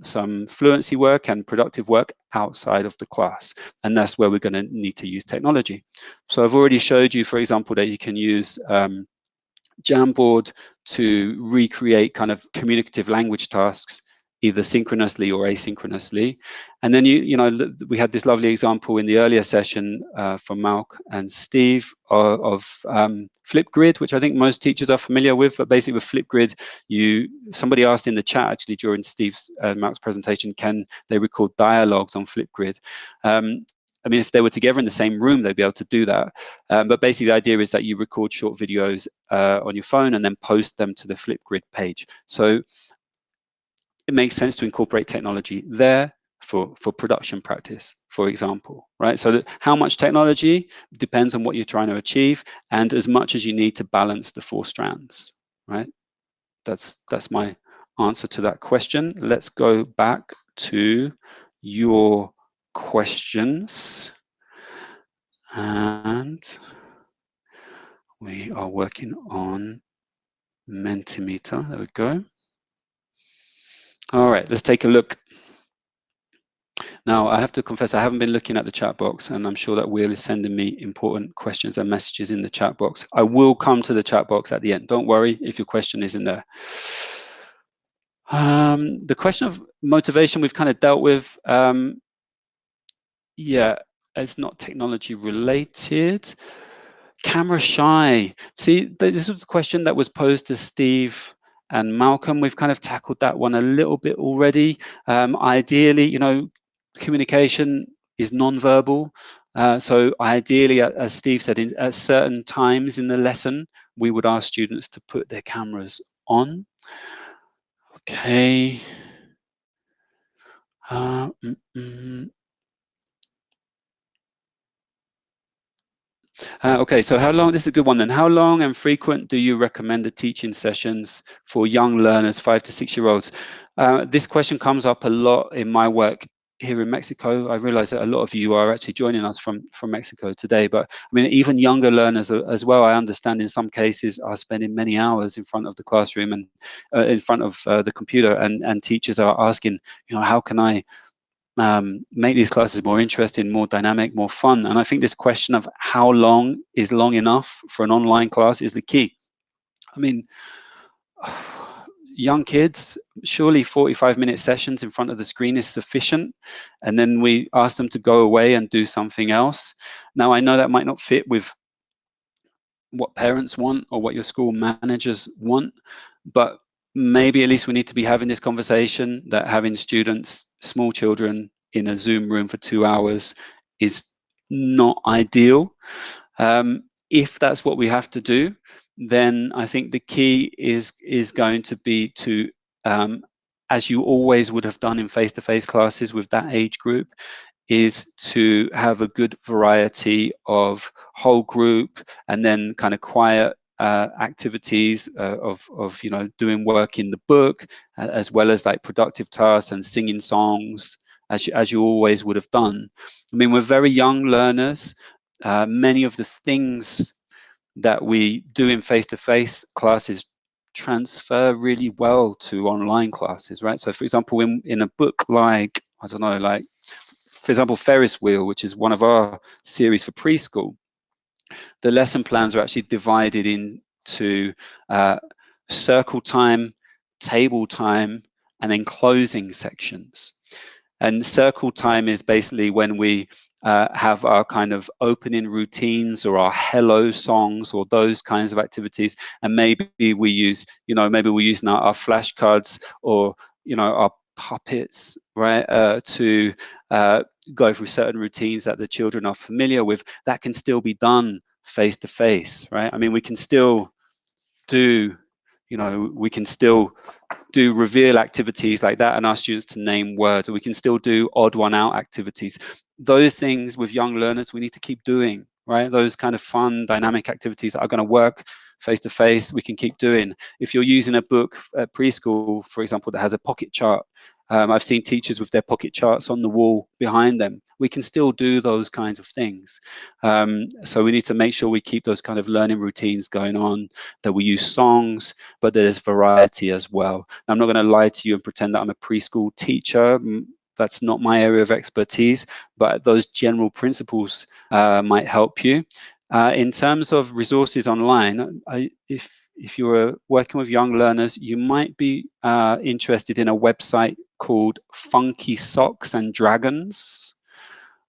fluency work and productive work outside of the class. And that's where we're going to need to use technology. So I've already showed you, for example, that you can use Jamboard to recreate kind of communicative language tasks, either synchronously or asynchronously. And then we had this lovely example in the earlier session from Malk and Steve of Flipgrid, which I think most teachers are familiar with. But basically with Flipgrid, somebody asked in the chat actually during Steve's Malk's presentation, can they record dialogues on Flipgrid? I mean, if they were together in the same room, they'd be able to do that. But basically the idea is that you record short videos on your phone and then post them to the Flipgrid page. So it makes sense to incorporate technology there for production practice, for example, right? So how much technology depends on what you're trying to achieve, and as much as you need to balance the 4 strands, right? That's my answer to that question. Let's go back to your questions. And we are working on Mentimeter. There we go. All right, let's take a look. Now, I have to confess, I haven't been looking at the chat box, and I'm sure that Will is sending me important questions and messages in the chat box. I will come to the chat box at the end. Don't worry if your question isn't there. The question of motivation we've kind of dealt with. Yeah, it's not technology related. Camera shy. See, this was the question that was posed to Steve and Malcolm. We've kind of tackled that one a little bit already. Ideally, communication is non-verbal. So ideally, as Steve said, at certain times in the lesson, we would ask students to put their cameras on. Okay. Okay, so how long, this is a good one then. How long and frequent do you recommend the teaching sessions for young learners, 5 to 6 year olds? This question comes up a lot in my work here in Mexico. I realize that a lot of you are actually joining us from Mexico today, but I mean, even younger learners as well, I understand in some cases are spending many hours in front of the classroom and in front of the computer, and teachers are asking, how can I make these classes more interesting, more dynamic, more fun? And I think this question of how long is long enough for an online class is the key. I mean, young kids, surely 45-minute sessions in front of the screen is sufficient, and then we ask them to go away and do something else. Now, I know that might not fit with what parents want or what your school managers want, but maybe at least we need to be having this conversation that having students, small children, in a Zoom room for 2 hours is not ideal. If that's what we have to do, then I think the key is going to be to, as you always would have done in face-to-face classes with that age group, is to have a good variety of whole group and then kind of quiet activities of doing work in the book, as well as like productive tasks and singing songs, as you always would have done. I mean, we're very young learners. Many of the things that we do in face-to-face classes transfer really well to online classes, right? So for example, in a book like, I don't know, like for example, Ferris Wheel, which is one of our series for preschool, the lesson plans are actually divided into circle time, table time, and then closing sections. And circle time is basically when we have our kind of opening routines or our hello songs or those kinds of activities. And maybe we use, maybe we're using our flashcards or, our puppets, right, to go through certain routines that the children are familiar with. That can still be done face to face, right? I mean, we can still do, we can still do reveal activities like that and ask students to name words, or we can still do odd one out activities. Those things with young learners we need to keep doing, right? Those kind of fun, dynamic activities that are going to work face to face, we can keep doing. If you're using a book at preschool, for example, that has a pocket chart, I've seen teachers with their pocket charts on the wall behind them. We can still do those kinds of things. So we need to make sure we keep those kind of learning routines going on, that we use songs, but there's variety as well. I'm not going to lie to you and pretend that I'm a preschool teacher. That's not my area of expertise, but those general principles might help you. In terms of resources online, if you're working with young learners, you might be interested in a website called Funky Socks and Dragons.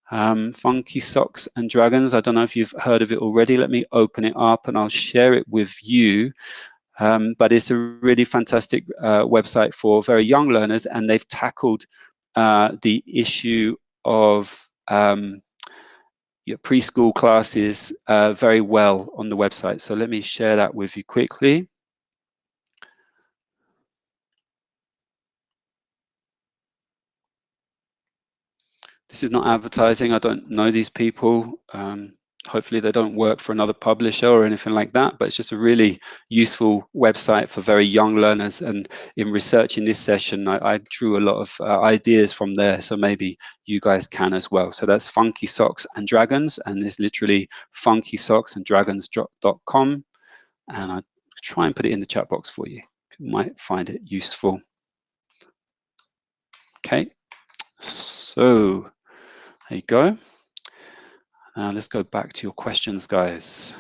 Funky Socks and Dragons. I don't know if you've heard of it already. Let me open it up and I'll share it with you. But it's a really fantastic website for very young learners, and they've tackled the issue of your preschool classes very well on the website. So let me share that with you quickly. This is not advertising. I don't know these people. Hopefully they don't work for another publisher or anything like that, but it's just a really useful website for very young learners. And in researching this session, I drew a lot of ideas from there, so maybe you guys can as well. So that's Funky Socks and Dragons, and it's literally funkysocksanddragons.com. And I'll try and put it in the chat box for you. You might find it useful. Okay, so there you go. Now let's go back to your questions, guys.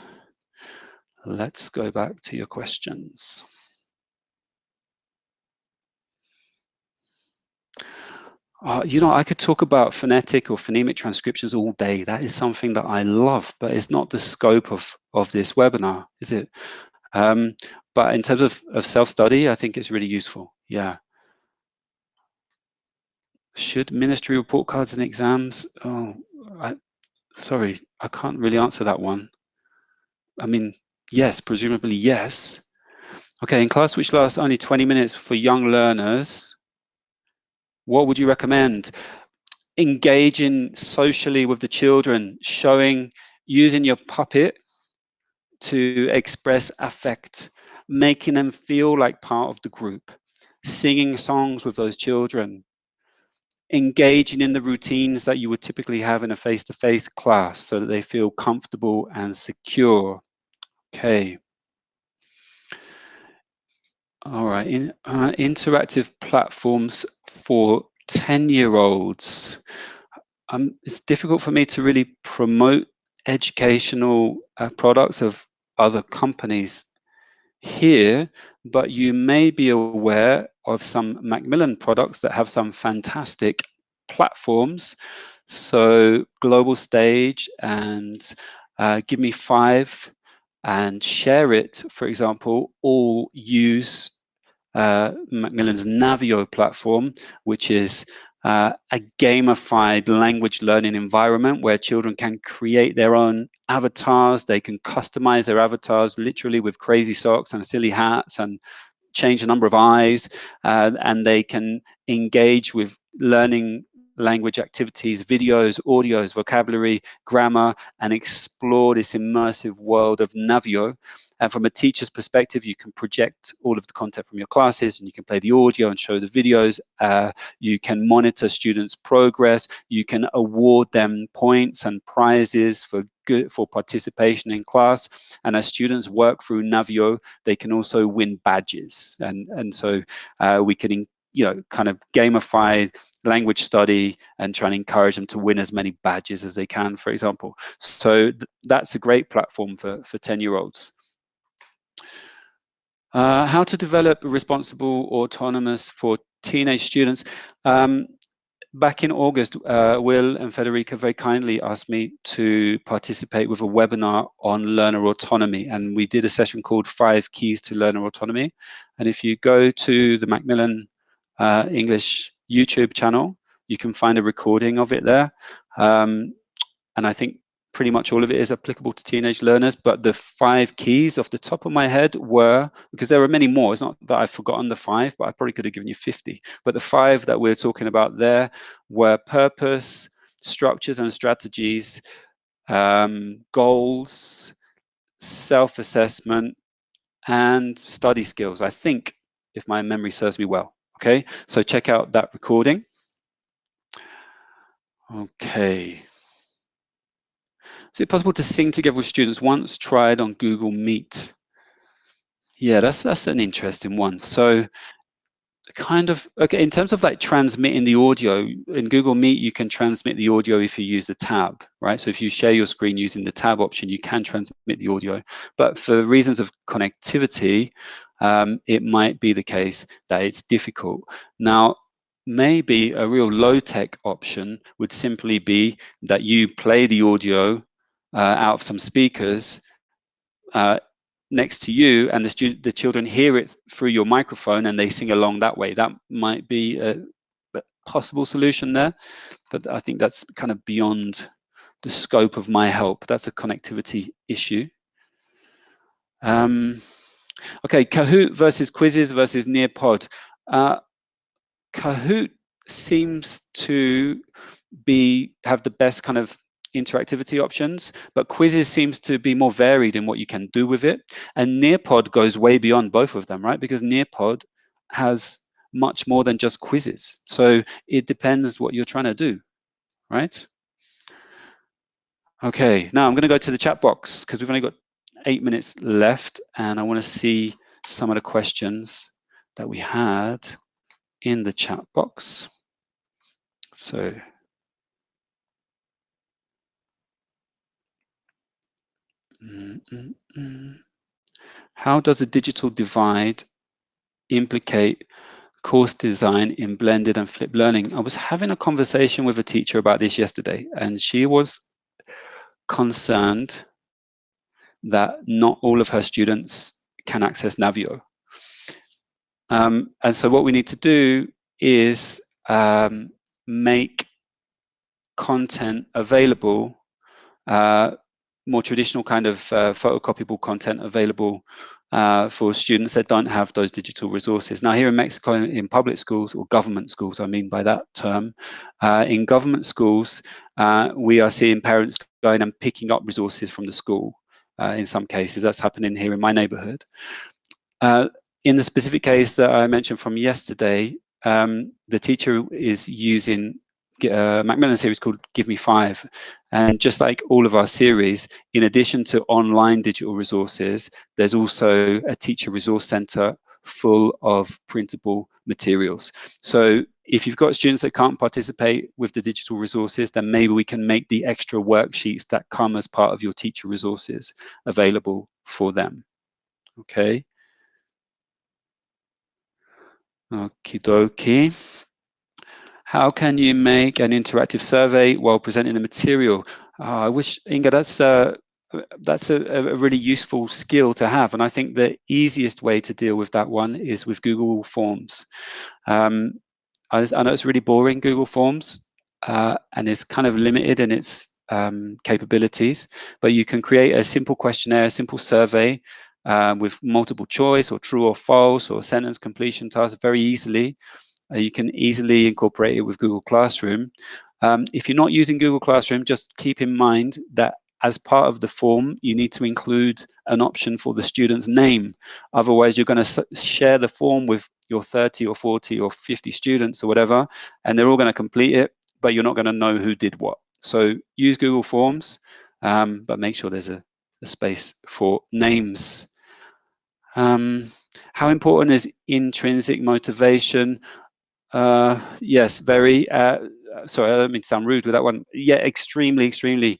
Let's go back to your questions. I could talk about phonetic or phonemic transcriptions all day. That is something that I love, but it's not the scope of this webinar, is it? But in terms of self-study, I think it's really useful. Yeah. Should ministry report cards and exams? Oh, sorry, I can't really answer that one. I mean, yes, presumably yes. Okay, in class which lasts only 20 minutes for young learners, what would you recommend? Engaging socially with the children, using your puppet to express affect, making them feel like part of the group, singing songs with those children, engaging in the routines that you would typically have in a face-to-face class so that they feel comfortable and secure. Okay. All right, interactive platforms for 10-year-olds. It's difficult for me to really promote educational products of other companies here, but you may be aware of some Macmillan products that have some fantastic platforms. So Global Stage and Give Me 5 and Share It, for example, all use Macmillan's Navio platform, which is a gamified language learning environment where children can create their own avatars. They can customize their avatars literally with crazy socks and silly hats and change the number of eyes, and they can engage with learning language activities, videos, audios, vocabulary, grammar, and explore this immersive world of Navio. And from a teacher's perspective, you can project all of the content from your classes, and you can play the audio and show the videos. You can monitor students' progress. You can award them points and prizes for participation in class. And as students work through Navio, they can also win badges. And so we can kind of gamify language study and try and encourage them to win as many badges as they can, for example. So that's a great platform for 10-year-olds. How to develop responsible autonomous for teenage students. Back in August, Will and Federica very kindly asked me to participate with a webinar on learner autonomy, and we did a session called 5 Keys to Learner Autonomy. And if you go to the Macmillan English YouTube channel, you can find a recording of it there. And I think pretty much all of it is applicable to teenage learners, but the 5 keys off the top of my head were, because there are many more, it's not that I've forgotten the 5, but I probably could have given you 50. But the 5 that we're talking about there were purpose, structures and strategies, goals, self-assessment, and study skills, I think, if my memory serves me well. Okay, so check out that recording. Okay. Is it possible to sing together with students? Once tried on Google Meet. Yeah, that's an interesting one. So kind of, okay, in terms of like transmitting the audio, in Google Meet, you can transmit the audio if you use the tab, right? So if you share your screen using the tab option, you can transmit the audio. But for reasons of connectivity, it might be the case that it's difficult. Now, maybe a real low-tech option would simply be that you play the audio out of some speakers next to you, and the children hear it through your microphone and they sing along that way. That might be a possible solution there, but I think that's kind of beyond the scope of my help. That's a connectivity issue. Okay, Kahoot versus quizzes versus Nearpod. Kahoot seems to have the best kind of interactivity options, but quizzes seems to be more varied in what you can do with it. And Nearpod goes way beyond both of them, right? Because Nearpod has much more than just quizzes. So it depends what you're trying to do, right? Okay, now I'm going to go to the chat box because we've only got 8 minutes left, and I want to see some of the questions that we had in the chat box. So how does the digital divide implicate course design in blended and flipped learning? I was having a conversation with a teacher about this yesterday, and she was concerned that not all of her students can access Navio. And so what we need to do is make content available, more traditional kind of photocopyable content available for students that don't have those digital resources. Now, here in Mexico, in public schools, or government schools, I mean by that term, in government schools, we are seeing parents going and picking up resources from the school. In some cases, that's happening here in my neighborhood. In the specific case that I mentioned from yesterday, the teacher is using Macmillan series called Give Me 5. And just like all of our series, in addition to online digital resources, there's also a teacher resource center full of printable materials. So if you've got students that can't participate with the digital resources, then maybe we can make the extra worksheets that come as part of your teacher resources available for them. Okay. Okie dokie. How can you make an interactive survey while presenting the material? I wish, Inga, that's a really useful skill to have. And I think the easiest way to deal with that one is with Google Forms. I know it's really boring, Google Forms, and it's kind of limited in its capabilities, but you can create a simple questionnaire, a simple survey with multiple choice or true or false or sentence completion tasks very easily. You can easily incorporate it with Google Classroom. If you're not using Google Classroom, just keep in mind that as part of the form, you need to include an option for the student's name. Otherwise, you're going to share the form with your 30 or 40 or 50 students or whatever, and they're all going to complete it, but you're not going to know who did what. So use Google Forms, but make sure there's a space for names. How important is intrinsic motivation? Yes, very. Sorry, I don't mean to sound rude with that one. Yeah, extremely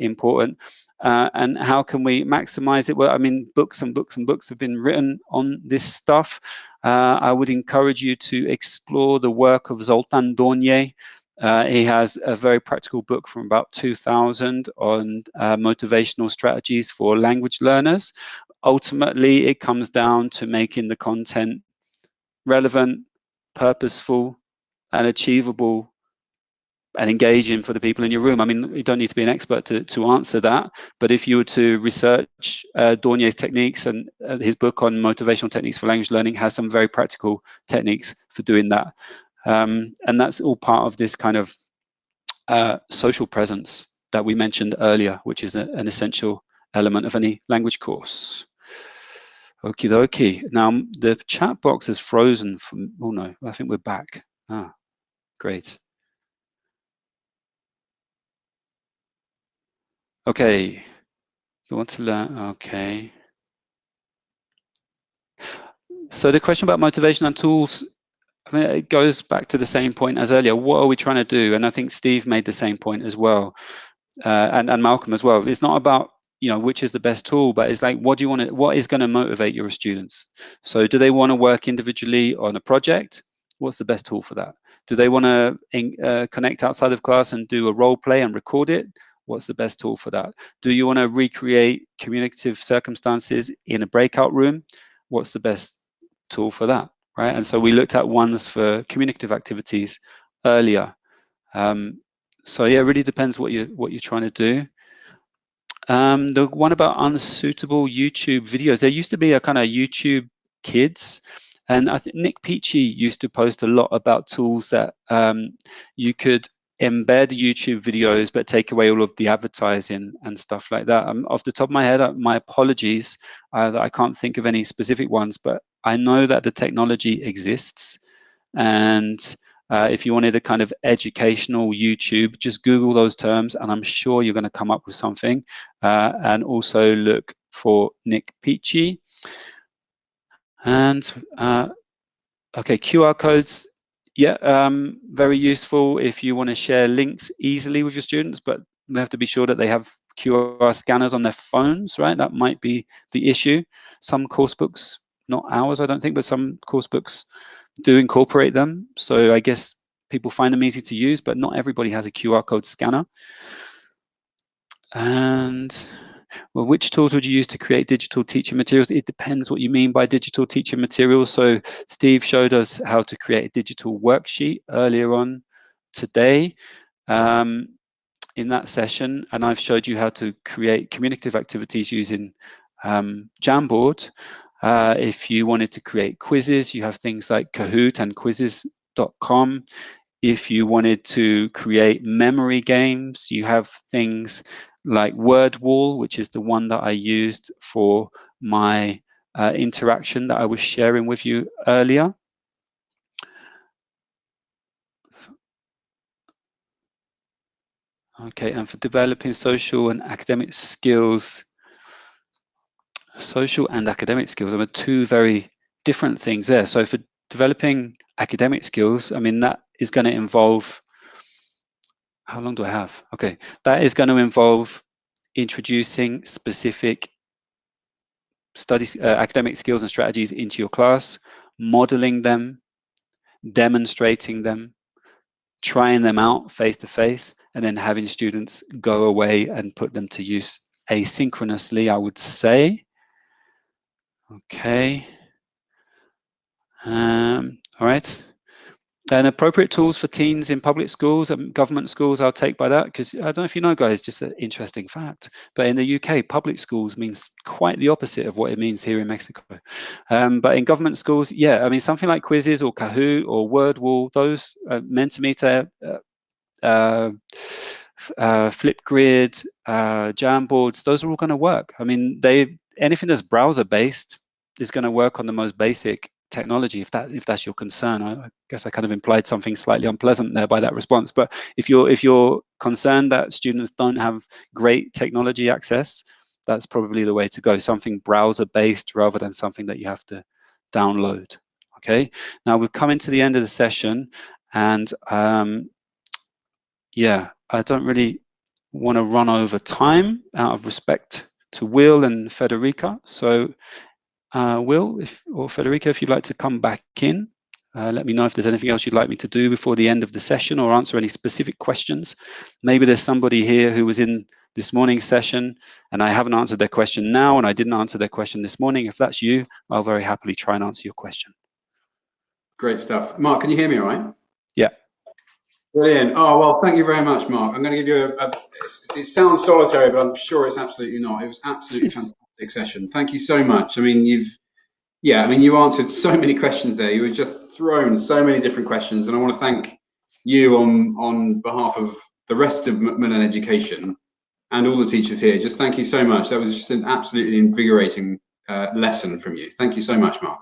important. And how can we maximize it? Well, I mean, books and books and books have been written on this stuff. I would encourage you to explore the work of Zoltan Dornier. He has a very practical book from about 2000 on motivational strategies for language learners. Ultimately, it comes down to making the content relevant, purposeful, and achievable and engaging for the people in your room. I mean, you don't need to be an expert to answer that, but if you were to research Dornier's techniques, and his book on motivational techniques for language learning has some very practical techniques for doing that. And that's all part of this kind of social presence that we mentioned earlier, which is an essential element of any language course. Okie dokie. Now the chat box is frozen from, oh no, I think we're back. Ah, great. Okay, you want to learn, okay. So the question about motivation and tools, I mean, it goes back to the same point as earlier. What are we trying to do? And I think Steve made the same point as well, and Malcolm as well. It's not about, you know, which is the best tool, but it's like, what do you want to, what is going to motivate your students? So do they want to work individually on a project? What's the best tool for that? Do they want to connect outside of class and do a role play and record it? What's the best tool for that? Do you want to recreate communicative circumstances in a breakout room? What's the best tool for that, right? And so we looked at ones for communicative activities earlier. So yeah, it really depends what you're trying to do. The one about unsuitable YouTube videos. There used to be a kind of YouTube Kids, and I think Nick Peachy used to post a lot about tools that you could embed YouTube videos but take away all of the advertising and stuff like that. Off the top of my head, my apologies that I can't think of any specific ones, but I know that the technology exists. And if you wanted a kind of educational YouTube, just Google those terms and I'm sure you're going to come up with something. And also look for Nick Peachy. And okay, QR codes, yeah, very useful if you want to share links easily with your students, but we have to be sure that they have QR scanners on their phones, right? That might be the issue. Some course books, not ours, I don't think, but some course books do incorporate them. So I guess people find them easy to use, but not everybody has a QR code scanner. And well, which tools would you use to create digital teaching materials? It depends what you mean by digital teaching materials. So Steve showed us how to create a digital worksheet earlier on today in that session, and I've showed you how to create communicative activities using Jamboard. If you wanted to create quizzes, you have things like Kahoot and quizzes.com. If you wanted to create memory games, you have things like WordWall, which is the one that I used for my interaction that I was sharing with you earlier. Okay, and for developing social and academic skills. Social and academic skills are two very different things there. So for developing academic skills, I mean, that is going to involve, how long do I have? Okay, that is going to involve introducing specific studies, academic skills and strategies into your class, modeling them, demonstrating them, trying them out face to face, and then having students go away and put them to use asynchronously, I would say. Okay. All right. And appropriate tools for teens in public schools and government schools, I'll take by that, because I don't know if you know, guys, just an interesting fact, but in the UK, public schools means quite the opposite of what it means here in Mexico. But in government schools, yeah, I mean, something like quizzes or Kahoot or WordWall, those Mentimeter, Flipgrid, Jamboards, those are all going to work. I mean, anything that's browser based is going to work on the most basic technology, if that's your concern. I guess I kind of implied something slightly unpleasant there by that response. But if you're concerned that students don't have great technology access, that's probably the way to go. Something browser based rather than something that you have to download. Okay. Now we've come into the end of the session, and yeah, I don't really want to run over time out of respect to Will and Federica. So Will or Federica, if you'd like to come back in, let me know if there's anything else you'd like me to do before the end of the session, or answer any specific questions. Maybe there's somebody here who was in this morning's session and I haven't answered their question now, and I didn't answer their question this morning. If that's you, I'll very happily try and answer your question. Great stuff. Mark, can you hear me all right? Yeah. Brilliant. Oh, well, thank you very much, Mark. I'm going to give you it sounds solitary, but I'm sure it's absolutely not. It was absolutely fantastic session. Thank you so much. I mean, you answered so many questions there. You were just thrown so many different questions, and I want to thank you on behalf of the rest of Macmillan Education and all the teachers here. Just thank you so much. That was just an absolutely invigorating lesson from you. Thank you so much, Mark.